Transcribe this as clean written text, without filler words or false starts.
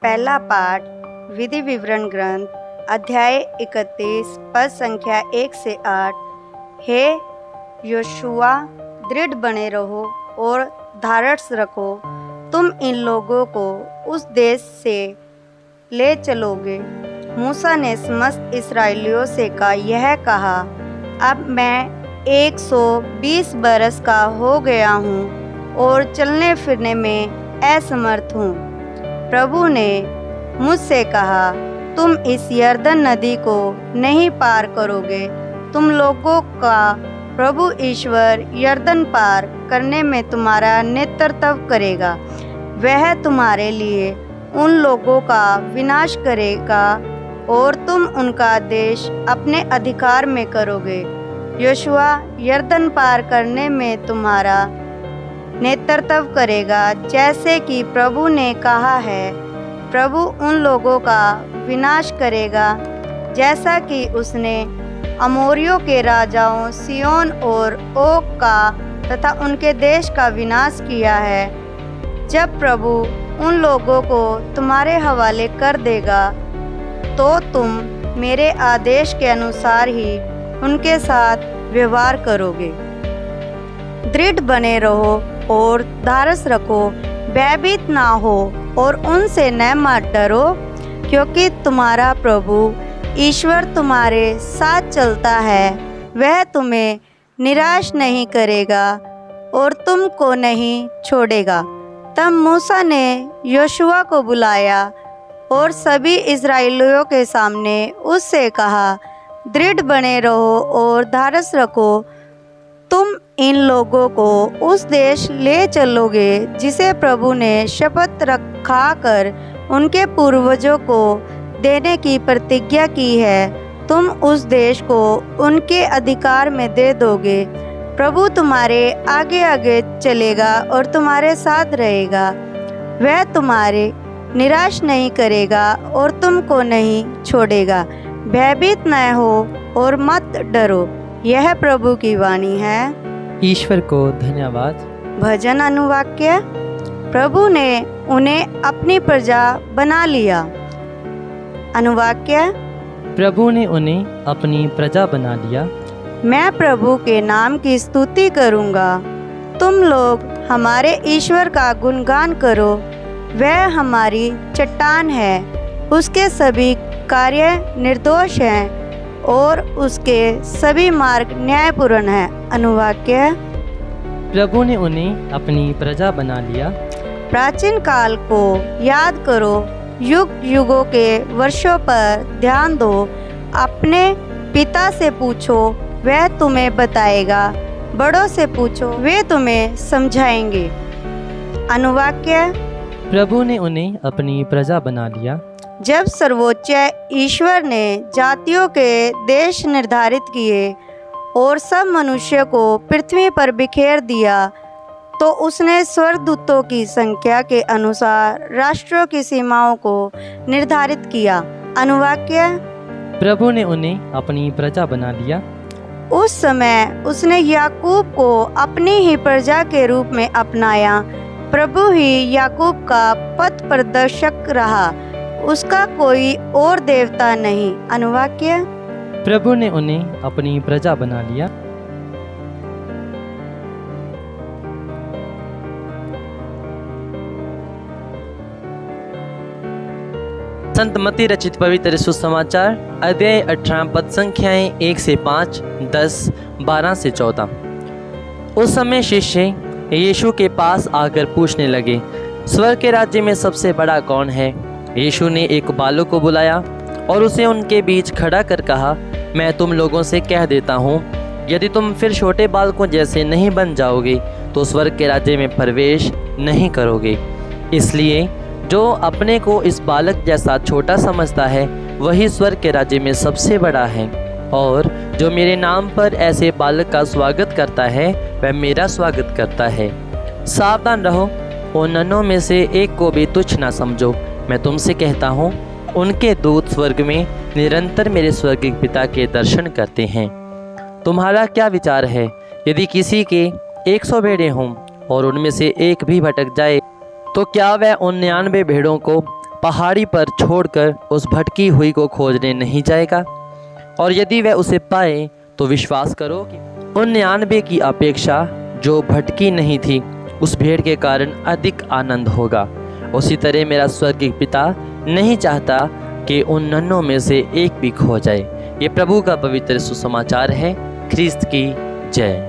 पहला पाठ विधि विवरण ग्रंथ अध्याय 31 पद संख्या 1 से 8। हे योशुआ, दृढ़ बने रहो और धारस रखो, तुम इन लोगों को उस देश से ले चलोगे। मूसा ने समस्त इस्राएलियों से यह कहा, अब मैं 120 बरस का हो गया हूँ और चलने फिरने में असमर्थ हूँ। प्रभु ने मुझसे कहा, तुम इस यरदन नदी को नहीं पार करोगे। तुम लोगों का प्रभु ईश्वर यरदन पार करने में तुम्हारा नेतृत्व करेगा। वह तुम्हारे लिए उन लोगों का विनाश करेगा और तुम उनका देश अपने अधिकार में करोगे। योशुआ यरदन पार करने में तुम्हारा नेतृत्व करेगा, जैसे कि प्रभु ने कहा है। प्रभु उन लोगों का विनाश करेगा जैसा कि उसने अमोरियों के राजाओं सिय्योन और ओग का तथा उनके देश का विनाश किया है। जब प्रभु उन लोगों को तुम्हारे हवाले कर देगा तो तुम मेरे आदेश के अनुसार ही उनके साथ व्यवहार करोगे। दृढ़ बने रहो और धारस रखो, भयभीत ना हो और उनसे न मत डरो, क्योंकि तुम्हारा प्रभु ईश्वर तुम्हारे साथ चलता है। वह तुम्हें निराश नहीं करेगा और तुमको नहीं छोड़ेगा। तब मूसा ने योशुआ को बुलाया और सभी इस्राएलियों के सामने उससे कहा, दृढ़ बने रहो और धारस रखो, तुम इन लोगों को उस देश ले चलोगे जिसे प्रभु ने शपथ रखा कर उनके पूर्वजों को देने की प्रतिज्ञा की है। तुम उस देश को उनके अधिकार में दे दोगे। प्रभु तुम्हारे आगे आगे चलेगा और तुम्हारे साथ रहेगा। वह तुम्हारे निराश नहीं करेगा और तुमको नहीं छोड़ेगा। भयभीत न हो और मत डरो। यह प्रभु की वाणी है। ईश्वर को धन्यवाद। भजन अनुवाक्य। प्रभु ने उन्हें अपनी प्रजा बना लिया। अनुवाक्य। प्रभु ने उन्हें अपनी प्रजा बना लिया। मैं प्रभु के नाम की स्तुति करूंगा। तुम लोग हमारे ईश्वर का गुणगान करो। वह हमारी चट्टान है, उसके सभी कार्य निर्दोष हैं और उसके सभी मार्ग न्यायपूर्ण हैं। अनुवाक्य। प्रभु ने उन्हें अपनी प्रजा बना लिया। प्राचीन काल को याद करो, युग युगों के वर्षों पर ध्यान दो। अपने पिता से पूछो, वह तुम्हें बताएगा। बड़ों से पूछो, वे तुम्हें समझाएंगे। अनुवाक्य। प्रभु ने उन्हें अपनी प्रजा बना लिया। जब सर्वोच्च ईश्वर ने जातियों के देश निर्धारित किए और सब मनुष्य को पृथ्वी पर बिखेर दिया, तो उसने स्वर्गदूतों की संख्या के अनुसार राष्ट्रों की सीमाओं को निर्धारित किया। अनुवाक्य। प्रभु ने उन्हें अपनी प्रजा बना लिया। उस समय उसने याकूब को अपनी ही प्रजा के रूप में अपनाया। प्रभु ही याकूब का पथ प्रदर्शक रहा, उसका कोई और देवता नहीं। अनुवाक्य। प्रभु ने उन्हें अपनी प्रजा बना लिया। संत मत्ती रचित पवित्र सुसमाचार अध्याय 18 पद संख्याएं 1 से 5, 10, 12 से 14। उस समय शिष्य यीशु के पास आकर पूछने लगे, स्वर्ग के राज्य में सबसे बड़ा कौन है? यीशु ने एक बालक को बुलाया और उसे उनके बीच खड़ा कर कहा, मैं तुम लोगों से कह देता हूँ, यदि तुम फिर छोटे बालकों जैसे नहीं बन जाओगे तो स्वर्ग के राज्य में प्रवेश नहीं करोगे। इसलिए जो अपने को इस बालक जैसा छोटा समझता है वही स्वर्ग के राज्य में सबसे बड़ा है, और जो मेरे नाम पर ऐसे बालक का स्वागत करता है वह मेरा स्वागत करता है। सावधान रहो, उन नन्हों में से एक को भी तुच्छ ना समझो। मैं तुमसे कहता हूँ, उनके दूत स्वर्ग में निरंतर मेरे स्वर्गीय पिता के दर्शन करते हैं। तुम्हारा क्या विचार है? यदि किसी के 100 भेड़ें हों और उनमें से एक भी भटक जाए तो क्या वह उन 99 भेड़ों को पहाड़ी पर छोड़कर उस भटकी हुई को खोजने नहीं जाएगा, और यदि वह उसे पाए तो विश्वास करो कि उन 99 की अपेक्षा जो भटकी नहीं थी उस भेड़ के कारण अधिक आनंद होगा। उसी तरह मेरा स्वर्गीय पिता नहीं चाहता कि उन 99 में से एक भी खो जाए। ये प्रभु का पवित्र सुसमाचार है। ख्रीस्त की जय।